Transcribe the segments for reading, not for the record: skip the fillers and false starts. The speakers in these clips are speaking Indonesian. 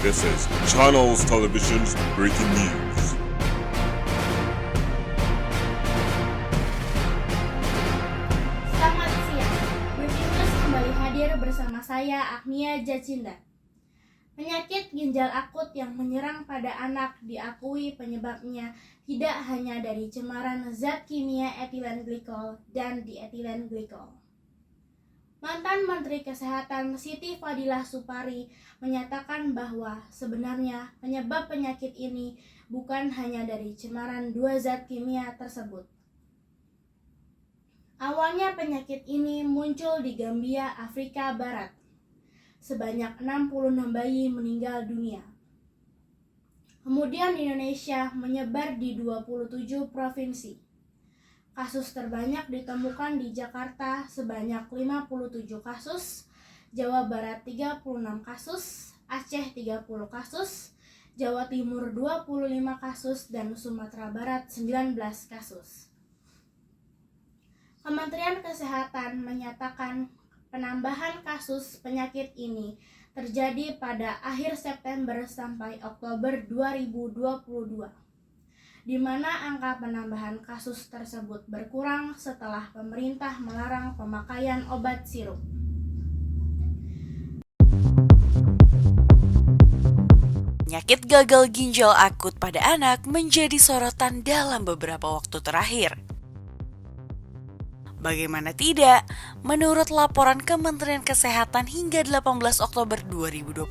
This is Channels Television's breaking news. Selamat siang, Breaking News kembali hadir bersama saya Agnia Jacinda. Penyakit ginjal akut yang menyerang pada anak diakui penyebabnya tidak hanya dari cemaran zat kimia etilen glikol dan dietilen glikol. Mantan Menteri Kesehatan Siti Fadilah Supari menyatakan bahwa sebenarnya penyebab penyakit ini bukan hanya dari cemaran dua zat kimia tersebut. Awalnya penyakit ini muncul di Gambia, Afrika Barat. Sebanyak 66 bayi meninggal dunia. Kemudian di Indonesia menyebar di 27 provinsi. Kasus terbanyak ditemukan di Jakarta sebanyak 57 kasus, Jawa Barat 36 kasus, Aceh 30 kasus, Jawa Timur 25 kasus, dan Sumatera Barat 19 kasus. Kementerian Kesehatan menyatakan penambahan kasus penyakit ini terjadi pada akhir September sampai Oktober 2022, di mana angka penambahan kasus tersebut berkurang setelah pemerintah melarang pemakaian obat sirup. Penyakit gagal ginjal akut pada anak menjadi sorotan dalam beberapa waktu terakhir. Bagaimana tidak, menurut laporan Kementerian Kesehatan hingga 18 Oktober 2022,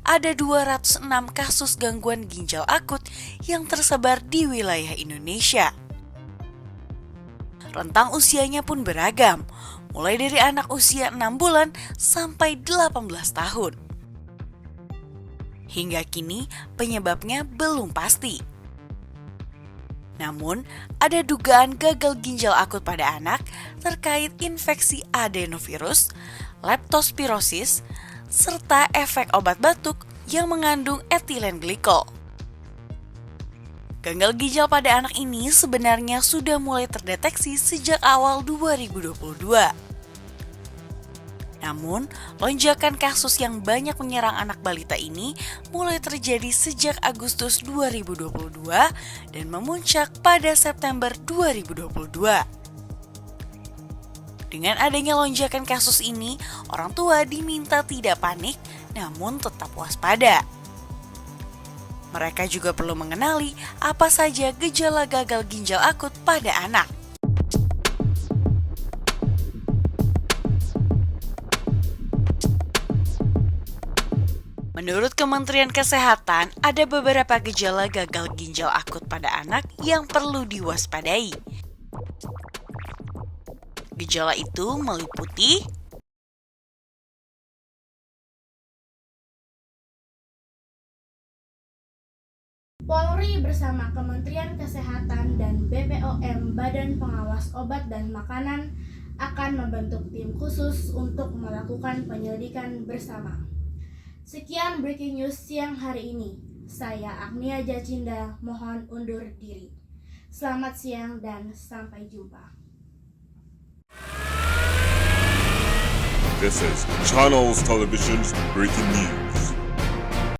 ada 206 kasus gangguan ginjal akut yang tersebar di wilayah Indonesia. Rentang usianya pun beragam, mulai dari anak usia 6 bulan sampai 18 tahun. Hingga kini penyebabnya belum pasti. Namun, ada dugaan gagal ginjal akut pada anak terkait infeksi adenovirus, leptospirosis, serta efek obat batuk yang mengandung etilen glikol. Gagal ginjal pada anak ini sebenarnya sudah mulai terdeteksi sejak awal 2022. Namun, lonjakan kasus yang banyak menyerang anak balita ini mulai terjadi sejak Agustus 2022 dan memuncak pada September 2022. Dengan adanya lonjakan kasus ini, orang tua diminta tidak panik namun tetap waspada. Mereka juga perlu mengenali apa saja gejala gagal ginjal akut pada anak. Menurut Kementerian Kesehatan, ada beberapa gejala gagal ginjal akut pada anak yang perlu diwaspadai. Gejala itu meliputi Polri bersama Kementerian Kesehatan dan BPOM Badan Pengawas Obat dan Makanan akan membentuk tim khusus untuk melakukan penyelidikan bersama. Sekian breaking news siang hari ini. Saya Agnia Jacinda mohon undur diri. Selamat siang dan sampai jumpa. This is Channels Television's breaking news.